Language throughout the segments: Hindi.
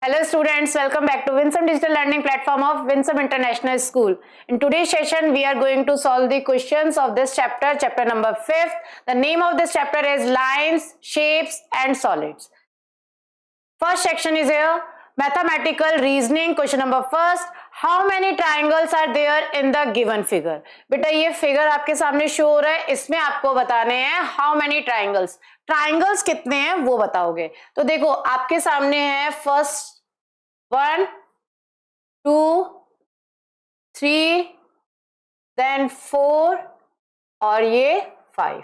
Hello students, welcome back to Winsome Digital Learning Platform of Winsome International School. In today's session, we are going to solve the questions of this chapter, chapter number 5th. The name of this chapter is Lines, Shapes and Solids. First section is here, mathematical reasoning. Question number first, how many triangles are there in the given figure? बेटा ये फिगर आपके सामने शो हो रहा है, इसमें आपको बताने हैं how many triangles. ट्राइंगल्स कितने हैं वो बताओगे. तो देखो आपके सामने है फर्स्ट 1 2 3 देन 4 और ये 5.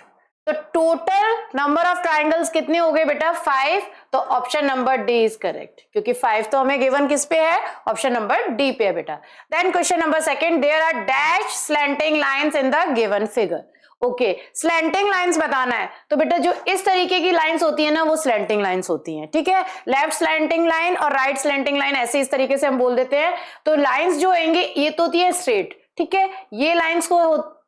तो टोटल नंबर ऑफ ट्राइंगल्स कितने हो गए बेटा 5. तो option number D is correct, क्योंकि 5 तो हमें गिवन किस पे है, ऑप्शन नंबर डी पे है बेटा. Then question number second, there are dash slanting lines in the given figure. Okay, slanting lines बताना है तो बेटा जो इस तरीके की लाइंस होती है ना वो स्लैंटिंग लाइंस होती हैं. ठीक है, लेफ्ट स्लैंटिंग लाइन और राइट स्लैंटिंग लाइन ऐसे इस तरीके से हम बोल देते हैं. तो लाइंस जो होंगे ये तो होती है स्ट्रेट. ठीक है, ये लाइंस को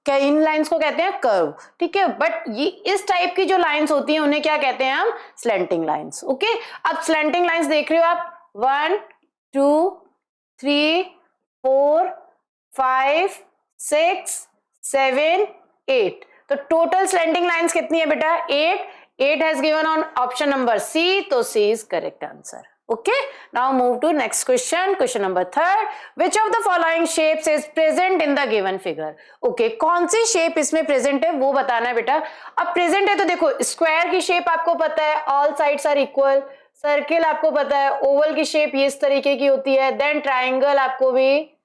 इन लाइंस को कहते हैं कर्व. ठीक है, बट ये इस टाइप की जो लाइंस होती हैं उन्हें क्या कहते हैं हम, स्लैंटिंग लाइंस. ओके, अब स्लैंटिंग लाइंस देख रहे हो आप 1 2 3 4 5 6 7 8. तो टोटल स्लैंटिंग लाइंस कितनी है बेटा 8 has given on option number C. तो C is correct answer. Okay, now move to next question. Question number 3, which of the following shapes is present in the given figure? Okay, कौन सी शेप इसमें प्रेजेंट है वो बताना है बेटा. अब प्रेजेंट है तो देखो स्क्वायर की शेप आपको पता है, all sides are equal. Circle आपको पता है, ओवल की शेप ये इस तरीके की होती है. देन ट्राइंगल आपको भी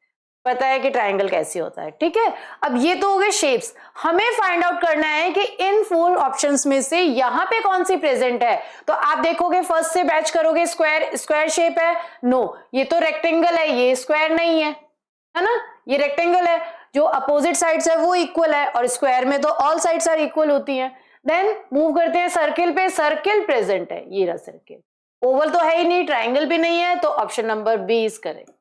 पता है कि ट्राइंगल कैसे होता है. ठीक है, अब ये तो हो गए शेप्स. हमें फाइंड आउट करना है कि इन 4 ऑप्शंस में से यहां पे कौन सी प्रेजेंट है. तो आप देखोगे फर्स्ट से बैच करोगे, स्क्वायर शेप है. नो, ये तो रेक्टेंगल है, ये स्क्वायर नहीं है, है ना, ये रेक्टेंगल है. जो अपोजिट साइड्स है वो इक्वल है और स्क्वायर में तो ऑल साइड्स आर इक्वल होती हैं. देन मूव करते हैं सर्किल पे. सर्किल प्रेजेंट है, ये रहा सर्किल. ओवल तो है ही नहीं, ट्राइंगल भी नहीं है, तो option number B is correct.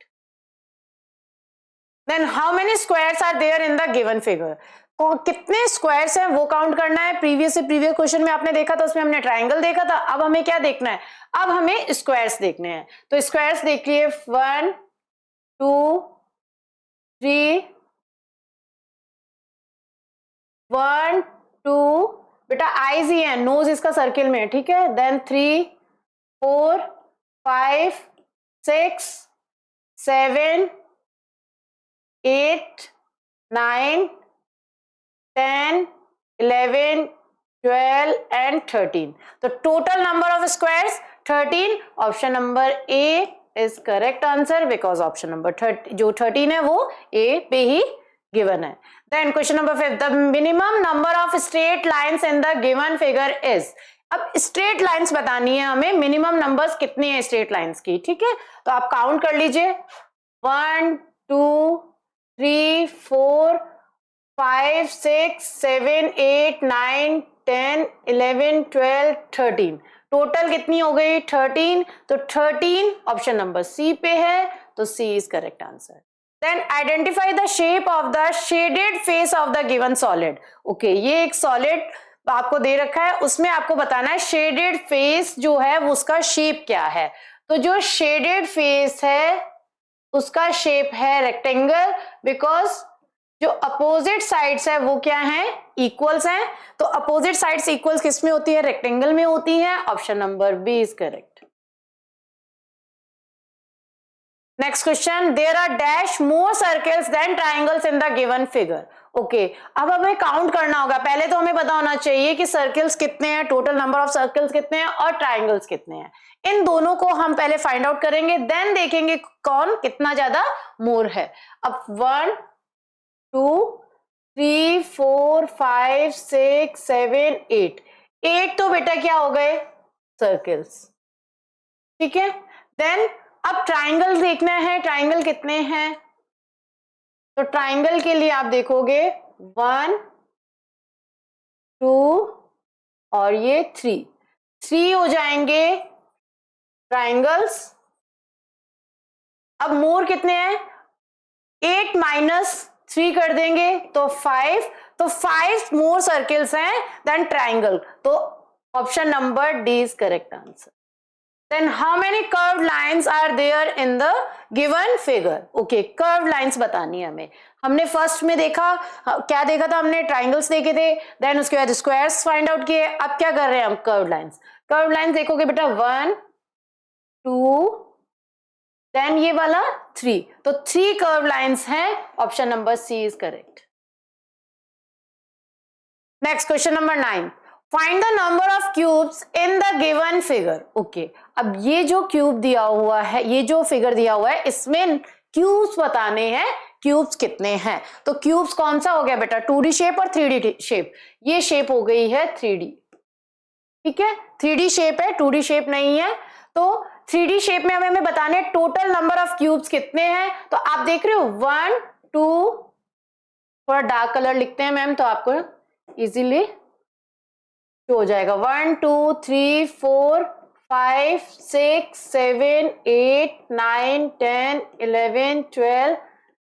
Then how many squares are there in the given figure? कितने स्क्वायर्स हैं वो काउंट करना है. प्रीवियस क्वेश्चन में आपने देखा था, उसमें हमने ट्राइंगल देखा था. अब हमें क्या देखना है, अब हमें स्क्वायर्स देखने हैं. तो स्क्वायर्स देखिए 1 2 3 1 2 बेटा आईज ही है, नोज इसका सर्किल में. ठीक है, देन 3 4 5 6 7 8 9 10 11 12 and 13. तो total number of squares 13. Option number A is correct answer, because option number जो 13 है वो ए पे ही गिवन है. Then question number 5, the minimum number of straight lines in the given figure is. अब स्ट्रेट लाइंस बतानी है हमें, मिनिमम नंबर्स कितनी है स्ट्रेट लाइंस की. ठीक है, तो आप काउंट कर लीजिए 1 2 3 4 5 6 7 8 9 10 11 12 13. टोटल कितनी हो गई 13. तो 13 ऑप्शन नंबर सी पे है, तो C is correct answer. Then identify the shape of the shaded face of the given solid. Okay, ये एक सॉलिड आपको दे रखा है, उसमें आपको बताना है शेडेड फेस जो है वो उसका शेप क्या है. तो जो शेडेड फेस है उसका शेप है रेक्टेंगल, बिकॉज जो अपोजिट साइड्स है वो क्या है, इक्वल्स हैं. तो अपोजिट साइड्स इक्वल्स किस में होती है, रेक्टेंगल में होती है. Option number B is correct. Next question, there are dash more circles than triangles in the given figure. Okay, अब हमें काउंट करना होगा. पहले तो हमें पता होना चाहिए कि सर्कल्स कितने हैं, टोटल नंबर ऑफ सर्कल्स कितने हैं और ट्राइंगल्स कितने हैं. इन दोनों को हम पहले फाइंड आउट करेंगे, देन देखेंगे कौन कितना ज्यादा मोर है. अब 1 2 3 4 5 6 7 8 तो बेटा क्या हो गए, सर्कल्स. ठीक है, देन अब ट्राइंगल देखना है, ट्राइंगल कितने हैं. तो ट्राइंगल के लिए आप देखोगे 1 2 और ये 3 हो जाएंगे ट्राइंगल्स. अब मोर कितने हैं, 8 माइनस 3 कर देंगे तो 5. तो 5 मोर सर्कल्स हैं देन ट्राइंगल. तो option number D is correct answer. Then how many curved lines are there in the given figure? Okay, curved lines बतानी है हमें. हमने फर्स्ट में देखा, क्या देखा था हमने? ट्राइंगल्स देखे थे, देन उसके बाद स्क्वायर्स फाइंड आउट किए. अब क्या कर रहे हैं हम? Curved lines. कर्व्ड लाइंस देखोगे बेटा 1 2 देन ये वाला 3, तो 3 कर्व्ड लाइंस हैं. Option number C is correct. Next question number 9. Find the number of cubes in the given figure. Okay, अब ये जो क्यूब दिया हुआ है, ये जो फिगर दिया हुआ है, इसमें क्यूब्स बताने हैं. क्यूब्स कितने हैं? तो क्यूब्स कौन सा हो गया बेटा? 2D शेप और 3D शेप. ये शेप हो गई है 3D. ठीक है, 3D शेप है, 2D शेप नहीं है. तो 3D शेप में हमें बताने टोटल नंबर ऑफ क्यूब्स कितने हैं. तो आप देख रहे हो 1 2, थोड़ा डार्क कलर लिखते हैं मैम तो आपको इजीली हो जाएगा. 1 2 3 4 5 6 7 8 9 10 11 12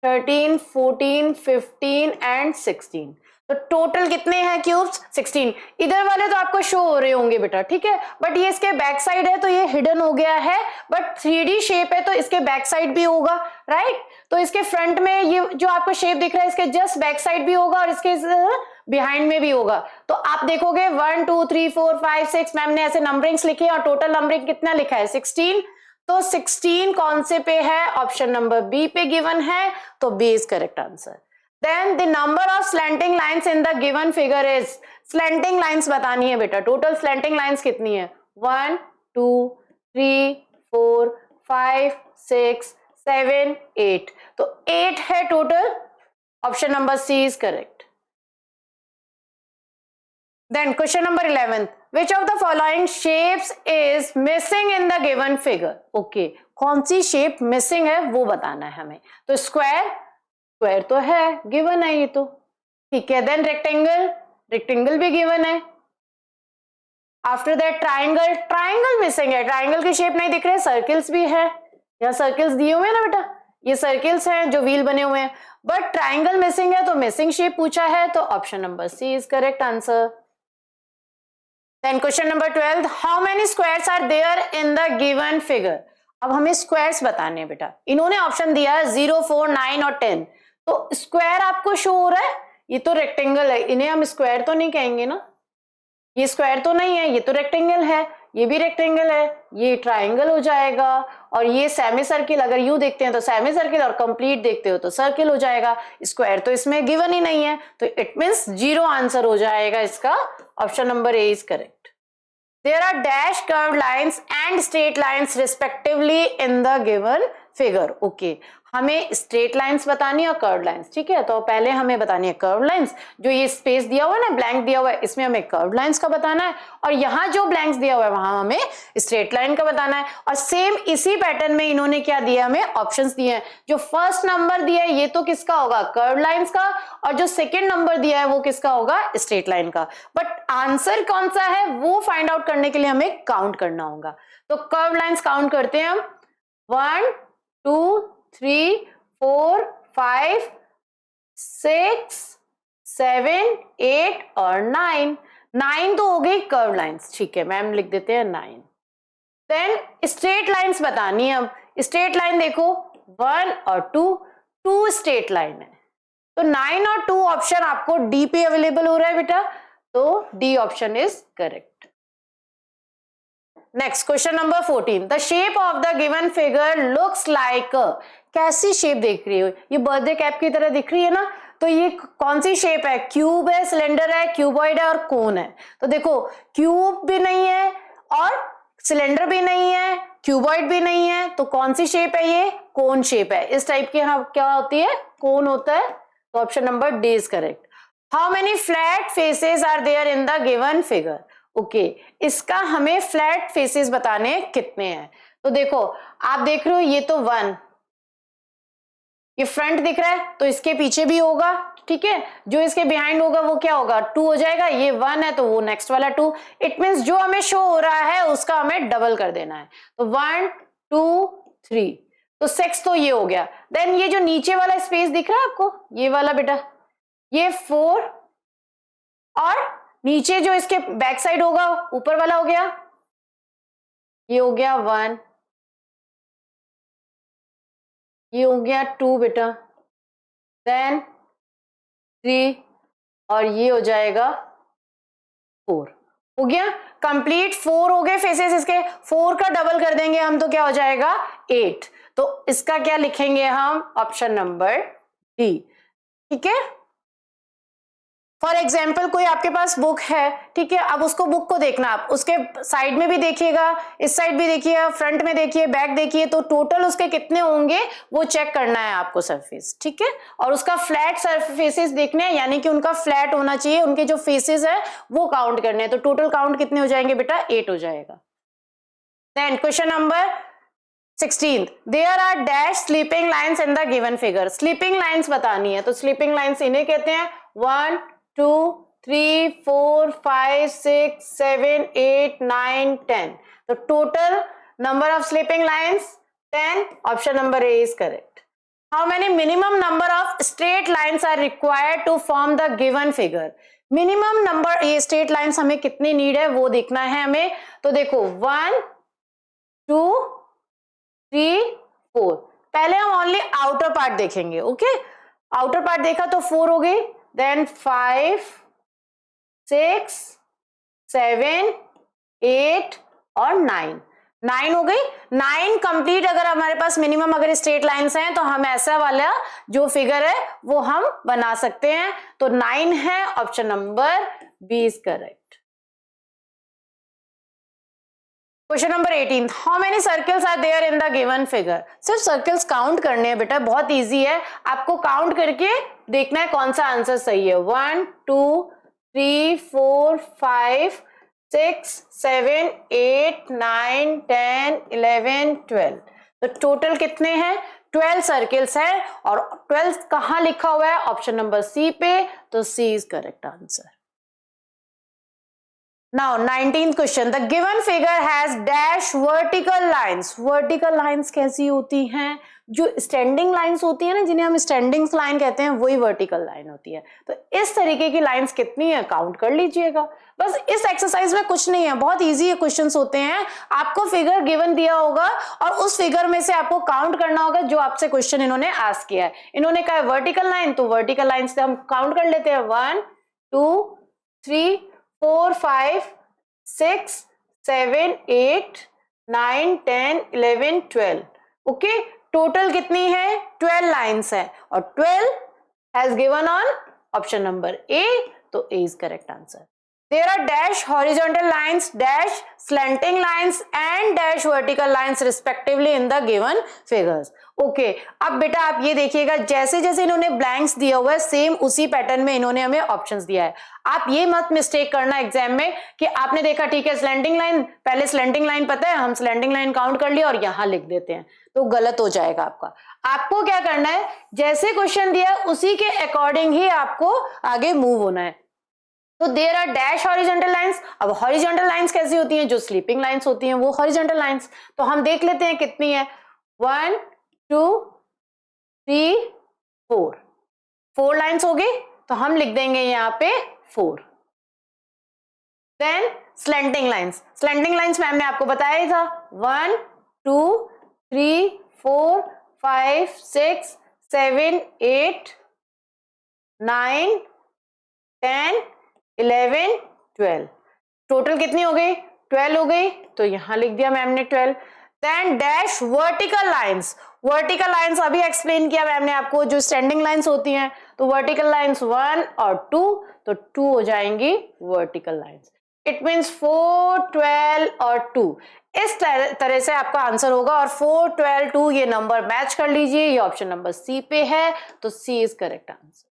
13 14 15 एंड 16. तो टोटल कितने हैं क्यूब्स? 16. इधर वाले तो आपको शो हो रहे होंगे बेटा, ठीक है, बट ये इसके बैक साइड है तो ये हिडन हो गया है. बट 3D शेप है तो इसके बैक साइड भी होगा, राइट. तो इसके फ्रंट में ये जो आपको शेप दिख रहा है इसके जस्ट बैक साइड भी होगा और इसके बिहाइंड में भी होगा. तो आप देखोगे 1 2 3 4 5 6, मैम ने ऐसे नंबरिंग्स लिखे और टोटल नंबरिंग कितना लिखा है? 16. तो 16 कौन से पे है? ऑप्शन नंबर बी पे गिवन है, तो B is correct answer. Then the number of slanting lines in the given figure is. Slanting lines बतानी है बेटा. टोटल स्लैंटिंग लाइंस कितनी है? 1 2 3 4 5 6 7 8. तो 8 है total. Option number C is correct. Then question number 11. Which of the following shapes is missing in the given figure? Okay, कौन सी शेप मिसिंग है वो बताना है हमें. तो स्क्वायर, स्क्वायर तो है, गिवन है ये तो, ठीक है. देन रेक्टेंगल, रेक्टेंगल भी गिवन है. After that triangle, triangle missing है, ट्राइंगल की शेप नहीं दिख रहे. सर्किल्स भी है, यहाँ सर्किल्स दिए हुए हैं ना बेटा, ये सर्किल्स हैं जो व्हील बने हुए हैं, बट ट्राइंगल मिसिंग है तो मिसिंग शेप पूछा है, तो option number C is correct answer. Then question number 12. How many squares are there in the given figure? अब हमें स्क्वायर्स बताने हैं बेटा. इन्होंने ऑप्शन दिया है 0 4 9 और 10. तो स्क्वायर आपको शो हो रहा है, ये तो रेक्टेंगल है, इन्हें हम स्क्वायर तो नहीं कहेंगे ना. ये स्क्वायर तो नहीं है, ये तो रेक्टेंगल है, ये भी रेक्टेंगल है, ये ट्राइंगल हो जाएगा. और ये सेमी सर्किल, अगर यूं देखते हैं तो सेमी सर्किल, और कंप्लीट देखते हो तो सर्किल हो जाएगा. स्क्वायर तो इसमें गिवन ही नहीं है, तो इट मींस 0 आंसर हो जाएगा इसका. Option number A is correct. There are dash curved lines and straight lines respectively in the given figure. Okay, हमें स्ट्रेट लाइंस बतानी है और कर्व लाइंस, ठीक है. तो पहले हमें बतानी है कर्व लाइंस. जो ये स्पेस दिया हुआ है ना, ब्लैंक दिया हुआ है, इसमें हमें कर्व लाइंस का बताना है, और यहाँ जो ब्लैंक्स दिया हुआ है वहां हमें स्ट्रेट लाइन का बताना है. और सेम इसी पैटर्न में इन्होंने क्या दिया, हमें ऑप्शंस दिए हैं. जो फर्स्ट नंबर दिया है ये तो किसका होगा? कर्व लाइंस का. और जो सेकेंड नंबर दिया है वो किसका होगा? स्ट्रेट लाइन का. बट आंसर कौन सा है वो फाइंड आउट करने के लिए हमें काउंट करना होगा. तो कर्व लाइंस काउंट करते हैं हम. 1 2 3 4 5 6 7 8 और 9. 9 तो हो गई कर्व लाइंस, ठीक है, मैम लिख देते हैं 9. देन स्ट्रेट लाइंस बतानी है. अब स्ट्रेट लाइन देखो 1 और 2, 2 स्ट्रेट लाइन है. तो 9 और 2 ऑप्शन आपको डी पे अवेलेबल हो रहा है बेटा, तो D option is correct. Next question number 14. The shape of the given figure looks like. कैसी शेप देख रही हो? ये बर्थडे कैप की तरह दिख रही है ना. तो ये कौन सी शेप है? क्यूब है, सिलेंडर है, क्यूबॉइड है और कोन है. तो देखो क्यूब भी नहीं है और सिलेंडर भी नहीं है, क्यूबॉइड भी नहीं है, तो कौन सी शेप है? ये कोन शेप है. इस टाइप की क्या होती है? कोन होता है. तो option number D is correct. How many flat faces are there in the given figure? Okay, इसका हमें फ्लैट फेसेस बताने कितने हैं. तो देखो आप देख रहे हो ये तो 1, ये फ्रंट दिख रहा है तो इसके पीछे भी होगा, ठीक है. जो इसके बिहाइंड होगा वो क्या होगा? 2 हो जाएगा. ये 1 है तो वो नेक्स्ट वाला 2. इट मींस जो हमें शो हो रहा है उसका हमें डबल कर देना है. तो 1 2 3, तो 6 तो ये हो गया. देन ये जो नीचे वाला स्पेस दिख रहा है आपको, ये वाला बेटा, ये 4, और नीचे जो इसके बैक साइड होगा ऊपर वाला हो गया ये हो गया 1, ये हो गया 2 बेटा, देन 3 और ये हो जाएगा 4। हो गया कंप्लीट, 4 हो गए फेसेस इसके। 4 का डबल कर देंगे हम तो क्या हो जाएगा 8। तो इसका क्या लिखेंगे हम, ऑप्शन नंबर डी। ठीक है, फॉर एग्जाम्पल कोई आपके पास बुक है, ठीक है, अब उसको बुक को देखना, आप उसके साइड में भी देखिएगा, इस साइड भी देखिए, फ्रंट में देखिए, बैक देखिए, तो टोटल उसके कितने होंगे वो चेक करना है आपको सरफेस। ठीक है, और उसका फ्लैट सरफेसेस देखने हैं, यानी कि उनका फ्लैट होना चाहिए, उनके जो फेसेस है वो काउंट करने हैं। तो टोटल काउंट कितने हो जाएंगे बेटा, 8 हो जाएगा। Then question number 16, there are dash sleeping lines in the given figure. Sleeping lines बतानी है, तो स्लीपिंग लाइन्स इन्हें कहते हैं 1 2 3 4 5 6 7 8 9 10। तो total number of sleeping lines 10। Option number A is correct. How many minimum number of straight lines are required to form the given figure. Minimum number, ये स्ट्रेट लाइन्स हमें कितनी नीड है वो देखना है हमें। तो देखो 1 2 3 4, पहले हम ओनली आउटर पार्ट देखेंगे। ओके, आउटर पार्ट देखा तो 4 हो गई, देन 5 6 7 8 और 9 हो गई। 9 कंप्लीट अगर हमारे पास मिनिमम अगर स्ट्रेट लाइंस हैं तो हम ऐसा वाला जो फिगर है वो हम बना सकते हैं। तो 9 है, option number B is correct. Question number 18, how many circles are there in the given figure. सिर्फ सर्कल्स काउंट करने हैं बेटा, बहुत इजी है, आपको काउंट करके देखना है कौन सा आंसर सही है। 1 2 3 4 5 6 7 8 9 10 11 12। तो टोटल कितने हैं, 12 सर्कल्स है, और 12 कहां लिखा हुआ है, ऑप्शन नंबर सी पे, तो C is correct answer. Now 19th question, the given figure has dash vertical lines। vertical lines कैसी होती हैं, जो स्टैंडिंग लाइंस होती है ना, जिन्हें हम स्टैंडिंग लाइन कहते हैं, वही वर्टिकल लाइन होती है। तो इस तरीके की लाइंस कितनी है काउंट कर लीजिएगा। बस इस एक्सरसाइज में कुछ नहीं है, बहुत इजी क्वेश्चंस होते हैं। आपको फिगर गिवन दिया होगा और उस फिगर में से आपको काउंट करना होगा जो आपसे क्वेश्चन इन्होंने आस्क किया है। इन्होंने कहा वर्टिकल लाइन, तो वर्टिकल लाइन से हम काउंट कर लेते हैं 1 2 3 4 5 6 7 8 9 10 11 12। ओके, टोटल कितनी है, 12 लाइंस है, और 12 has given on option number A, तो A is correct answer. There are dash horizontal lines, dash slanting lines and dash vertical lines respectively in the given figures. Okay, अब बेटा आप ये देखिएगा, जैसे जैसे इन्होंने ब्लैंक्स दिया हुआ है सेम उसी पैटर्न में इन्होंने हमें ऑप्शंस दिया है। आप ये मत मिस्टेक करना एग्जाम में कि आपने देखा ठीक है स्लैंटिंग लाइन, पहले स्लैंटिंग लाइन पता है, हम स्लैंटिंग लाइन काउंट कर लिया और यहां लिख देते हैं, तो गलत हो जाएगा आपका। आपको क्या करना है, जैसे क्वेश्चन दिया उसी के अकॉर्डिंग ही आपको आगे मूव होना है। तो there are dash horizontal lines. अब हॉरिजॉन्टल लाइंस कैसी होती हैं, जो स्लीपिंग लाइंस होती हैं वो हॉरिजॉन्टल लाइंस। तो हम देख लेते हैं कितनी है, 1 2 3 4, 4 लाइंस हो गई, तो हम लिख देंगे यहाँ पे 4। Then slanting lines, slanting lines ma'am ने आपको बताया ही था, 1 2 3 4 5 6 7 8 9 10 11 12। टोटल कितनी हो गई, 12 हो गई, तो यहां लिख दिया मैम ने 12। Then dash vertical lines, vertical lines अभी एक्सप्लेन किया मैम ने आपको, जो स्टैंडिंग लाइंस होती हैं, तो वर्टिकल लाइंस 1 और 2, तो 2 हो जाएंगी वर्टिकल लाइंस। इट मीन्स 4 12 और 2, इस तरह से आपका आंसर होगा। और 4 12 2 ये नंबर मैच कर लीजिए, ये ऑप्शन नंबर सी पे है, तो C is correct answer.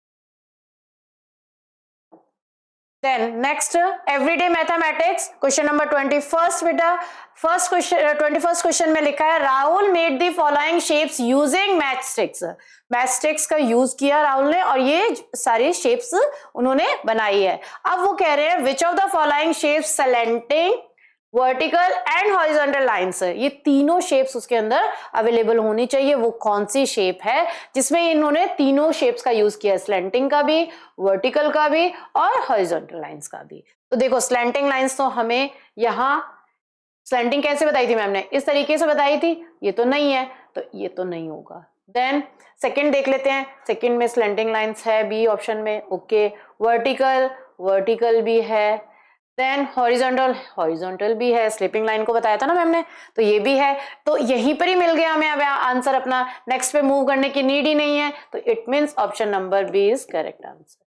Then next everyday mathematics question number 21 बेटा, फर्स्ट क्वेश्चन 21st क्वेश्चन में लिखा है Rahul made the following shapes using match sticks. Match sticks का यूज किया राहुल ने और ये सारी शेप्स उन्होंने बनाई है। अब वो कह रहे हैं विच of the following shapes slanting vertical and horizontal lines है, ये तीनों शेप्स उसके अंदर अवेलेबल होनी चाहिए। वो कौन सी शेप है जिसमें इन्होंने तीनों शेप्स का यूज किया है, स्लैंटिंग का भी, वर्टिकल का भी और हॉरिजॉन्टल लाइंस का भी। तो देखो स्लैंटिंग लाइंस तो हमें यहाँ स्लैंटिंग कैसे बताई थी मैम ने, इस तरीके से बताई थी, ये तो नहीं है, तो ये तो नहीं होगा। देन सेकंड देख लेते हैं, सेकंड में स्लैंटिंग लाइंस है बी ऑप्शन में, ओके। वर्टिकल, वर्टिकल भी है। देन हॉरिजॉन्टल, हॉरिजॉन्टल भी है, स्लिपिंग लाइन को बताया था ना मैम ने, तो ये भी है। तो यहीं पर ही मिल गया हमें अब आंसर अपना, नेक्स्ट पे मूव करने की नीड ही नहीं है, तो it means option number B is correct answer.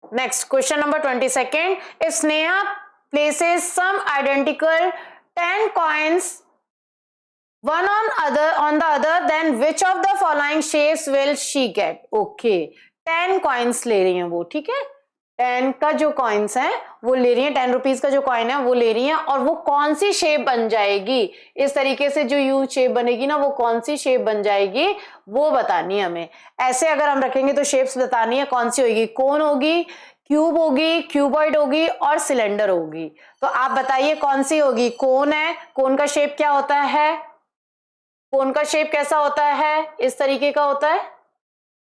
Next, question number 22nd. If Sneha places some identical 10 coins one on the other, then which of the following shapes will she get? Okay, 10 coins ले रही हैं वो, ठीक है, 10 का जो कॉइन्स है वो ले रही है, 10 रुपीज का जो कॉइन है वो ले रही है, और वो कौन सी शेप बन जाएगी, इस तरीके से जो यू शेप बनेगी ना, वो कौन सी शेप बन जाएगी वो बतानी है हमें। ऐसे अगर हम रखेंगे तो शेप्स बतानी है, कौन सी होगी, कोन होगी, क्यूब होगी, क्यूबॉइड होगी और सिलेंडर होगी। तो आप बताइए कौन सी होगी। कोन है, कोन का शेप क्या होता है, कोन का शेप कैसा होता है, इस तरीके का होता है।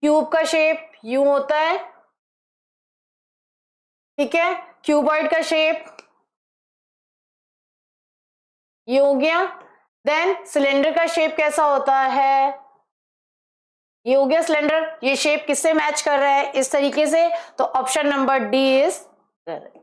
क्यूब का शेप यूं होता है, ठीक है। क्यूबॉइड का शेप ये हो गया। देन सिलेंडर का शेप कैसा होता है, ये हो गया सिलेंडर। ये शेप किससे मैच कर रहा है, इस तरीके से, तो option number D is correct.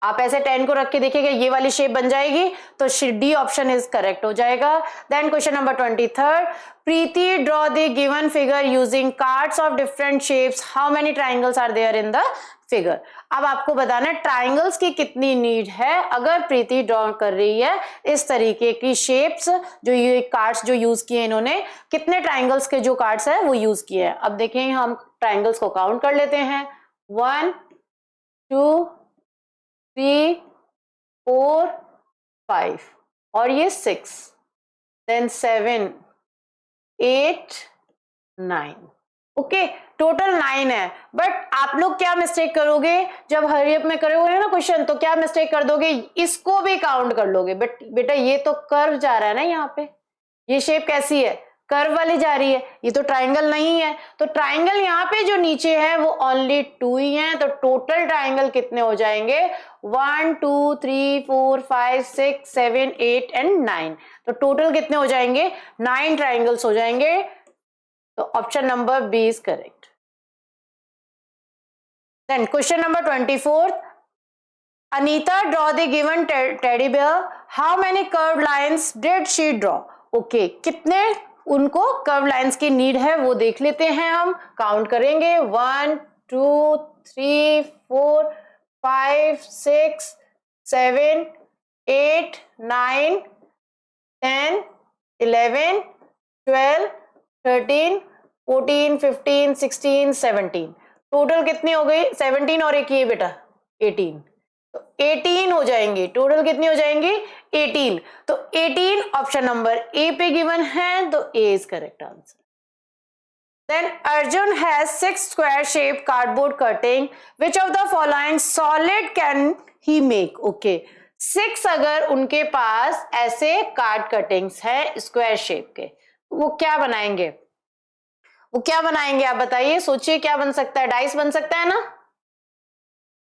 आप ऐसे 10 को रख के देखिएगा ये वाली शेप बन जाएगी, तो डी ऑप्शन इज करेक्ट हो जाएगा। Then question number 23, Preeti draw the given figure using cards of different shapes, how many triangles are there in the figure. अब आपको बताना है ट्राइंगल्स की कितनी नीड है, अगर प्रीति ड्रॉ कर रही है इस तरीके की शेप्स, जो ये कार्ड्स जो यूज किए इन्होंने, कितने ट्राइंगल्स के जो कार्ड्स है वो यूज किए हैं। अब देखें, हम ट्राइंगल्स को काउंट कर लेते हैं, 1 2 3 4 5 और ये 6, देन 7 8 9, ओके, टोटल 9 है। बट आप लोग क्या मिस्टेक करोगे, जब हरी अप में करोगे ना क्वेश्चन, तो क्या मिस्टेक कर दोगे, इसको भी काउंट कर लोगे। बट बेटा ये तो कर्व जा रहा है ना, यहाँ पे ये शेप कैसी है, कर्व वाली जा रही है, ये तो ट्राइंगल नहीं है। तो ट्राइंगल यहाँ पे जो नीचे है वो ओनली 2 ही है, तो टोटल ट्राइंगल कितने हो जाएंगे, 1 2 3 4 5 6 7 8 एंड 9। तो टोटल कितने हो जाएंगे, 9 ट्राइंगल्स हो जाएंगे। तो option number B is correct. Then question number 24, Anita draw the given teddy bear, how many curved lines did she draw? Okay, कितने उनको कर्व लाइंस की नीड है वो देख लेते हैं, हम काउंट करेंगे, 1 2 3 4 5 6 7 8 9 10 11 12 13 14 15 16 17, टोटल कितनी हो गई, 17 और एक ये बेटा 18, तो 18 हो जाएंगे। टोटल कितनी हो जाएंगी, 18। तो 18 ऑप्शन नंबर ए पे गिवन है, तो A is correct answer. Then Arjun has 6 square shape cardboard cutting, which of the following solid can he make. Okay, 6 अगर उनके पास ऐसे कार्ड कटिंग्स है स्क्वायर शेप के, वो क्या बनाएंगे, वो क्या बनाएंगे आप बताइए, सोचिए क्या बन सकता है, डाइस बन सकता है ना,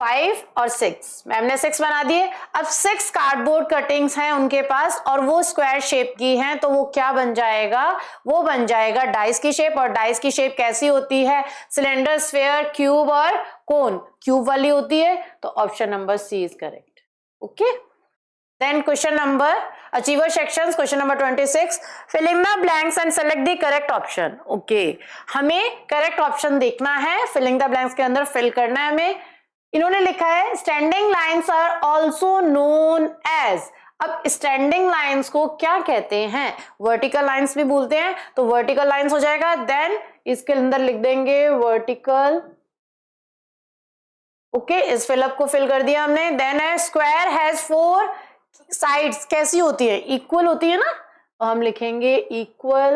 5 और 6, मैम ने 6 बना दिए। अब 6 कार्डबोर्ड कटिंग्स हैं उनके पास और वो स्क्वायर शेप की हैं, तो वो क्या बन जाएगा, वो बन जाएगा डाइस की शेप। और डाइस की शेप कैसी होती है, सिलेंडर, स्फीयर, क्यूब और कोन, क्यूब वाली होती है। तो option number C is correct. Okay, then question number achiever sections, question number 26, fill in the blanks and select the correct option. okay, हमें correct option देखना है, filling the blanks के अंदर fill करना है हमें। इन्होंने लिखा है standing lines are also known as, अब standing lines को क्या कहते हैं, vertical lines भी बोलते हैं, तो vertical lines हो जाएगा। then इसके अंदर लिख देंगे vertical, ओके, इस फिलअप को फिल कर दिया हमने। देन है स्क्वायर हैज 4 साइड्स, कैसी होती है, इक्वल होती है ना, तो हम लिखेंगे equal.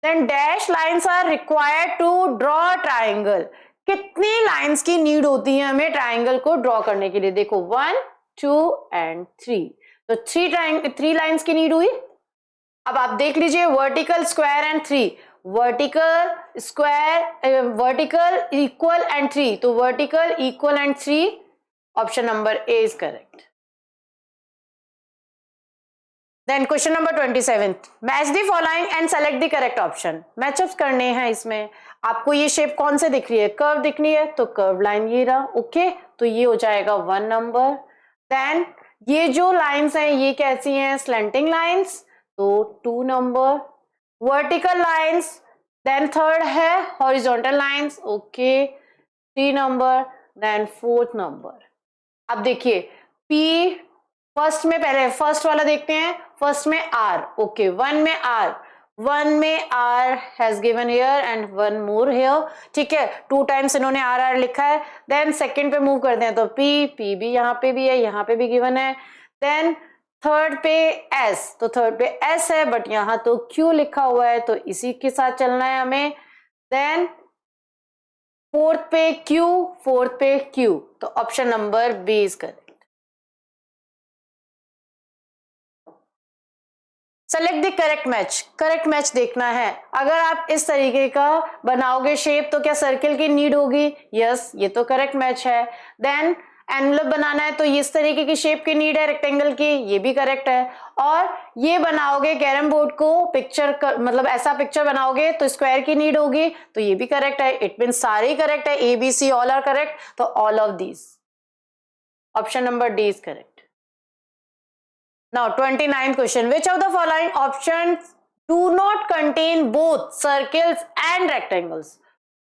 Then dash lines are required to draw triangle, कितनी लाइंस की नीड होती है हमें ट्राइंगल को ड्रॉ करने के लिए, देखो 1 2 एंड 3, तो 3 लाइंस की नीड हुई। अब आप देख लीजिए vertical, square and 3, vertical, square, vertical, equal and 3, तो vertical, equal and 3, option number A is correct. Then question number 27, match the following and select the correct option. Matchups करने हैं इसमें। आपको ये शेप कौन से दिख रही है? कर्व दिख रही है, तो कर्व लाइन ये रहा। ओके, तो ये हो जाएगा 1 नंबर। देन ये जो लाइंस हैं ये कैसी हैं? स्लैंटिंग लाइंस, तो 2 number. Vertical lines, then third है horizontal lines, okay 3 number. Then 4th number. अब देखिए P फर्स्ट में, पहले फर्स्ट वाला देखते हैं। फर्स्ट में R, ओके 1 में R, 1 में R has given here and 1 more here, ठीक है 2 टाइम्स इन्होंने R लिखा है। देन सेकंड पे मूव करते हैं तो P भी यहाँ पे भी है, यहाँ पे भी गिवन है। देन थर्ड पे S, तो थर्ड पे S है बट यहाँ तो Q लिखा हुआ है, तो इसी के साथ चलना है हमें। देन फोर्थ पे Q, फोर्थ पे Q, तो option number B is correct. Select the correct match. Correct match देखना है। अगर आप इस तरीके का बनाओगे शेप तो क्या सर्किल की नीड होगी? यस, ये तो करेक्ट मैच है। देन एनवलप बनाना है तो इस तरीके की शेप की नीड है रेक्टेंगल की, ये भी करेक्ट है। और ये बनाओगे कैरम बोर्ड को पिक्चर मतलब ऐसा पिक्चर बनाओगे तो स्क्वायर की नीड होगी, तो ये भी करेक्ट है। इट मीन सारे ही करेक्ट है, A B C all are correct, तो all of these, option number D is correct. Now 29th question, which of the following options do not contain both circles and rectangles?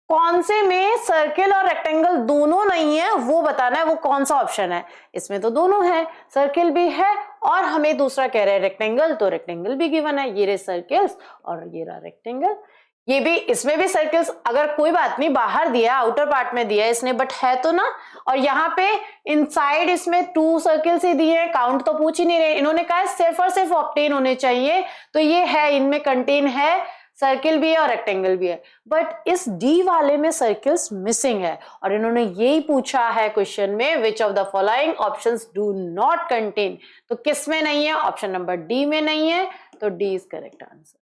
कौन से में सर्किल और रेक्टेंगल दोनों नहीं है वो बताना है, वो कौन सा ऑप्शन है। इसमें तो दोनों है, सर्किल भी है और हमें दूसरा कह रहे हैं रेक्टेंगल, तो रेक्टेंगल भी गिवन है, ये रहे सर्किल्स और ये रहा रेक्टेंगल। ये भी, इसमें भी सर्किल्स, अगर कोई बात नहीं बाहर दिया आउटर पार्ट में दिया है इसने, बट है तो ना। और यहाँ पे इनसाइड इसमें 2 सर्किल्स ही दिए हैं, काउंट तो पूछ ही नहीं रहे, इन्होंने कहा सिर्फ और सिर्फ ऑब्टेन होने चाहिए, तो ये है, इनमें कंटेन है, सर्किल भी है और रेक्टेंगल भी है। बट इस डी वाले में सर्किल्स मिसिंग है और इन्होंने यही पूछा है क्वेश्चन में, विच of the following options do not contain, तो किस में नहीं है? ऑप्शन नंबर डी में नहीं है, तो D is correct answer.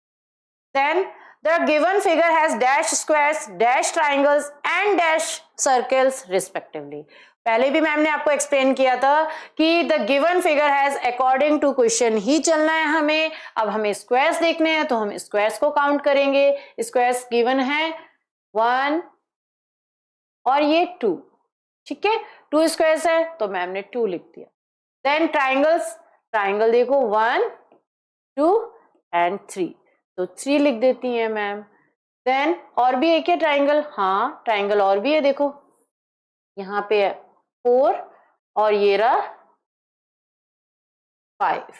Then the given figure has dash squares, dash triangles and dash circles respectively. पहले भी मैम ने आपको एक्सप्लेन किया था कि the given figure has according to question ही चलना है हमें। अब हमें स्क्वायर्स देखने हैं तो हम स्क्वायर्स को काउंट करेंगे। स्क्वायर्स गिवन है 1 और ये 2, ठीक है 2 स्क्वायर्स है तो मैम ने 2 लिख दिया। देन ट्राइंगल्स, ट्राइंगल देखो 1 2 एंड 3, तो 3 लिख देती है मैम। देन और भी एक है ट्राइंगल, हाँ ट्राइंगल और भी है, देखो यहाँ पे है 4 और ये रहा 5,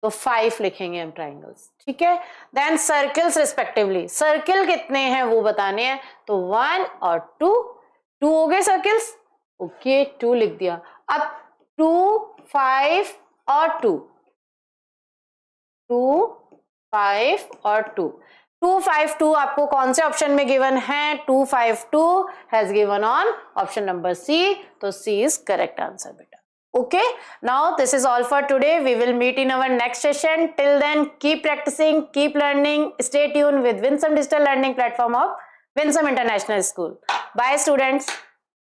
तो 5 लिखेंगे हम ट्राइंगल्स, ठीक है। देन सर्किल्स रिस्पेक्टिवली, सर्किल कितने हैं वो बताने हैं, तो 1 और 2 हो गए सर्किल्स, ओके 2 लिख दिया। अब 2 5 और 2 5 और 2 2 5 2 आपको कौन से ऑप्शन में गिवन है? 2 5 2 has given on option number C, तो सी इज करेक्ट आंसर बेटा। Okay, now this is all for today. We will meet in our next session. Till then, keep practicing, keep learning. Stay tuned with Winsome Digital Learning Platform of Winsome International School. Bye students.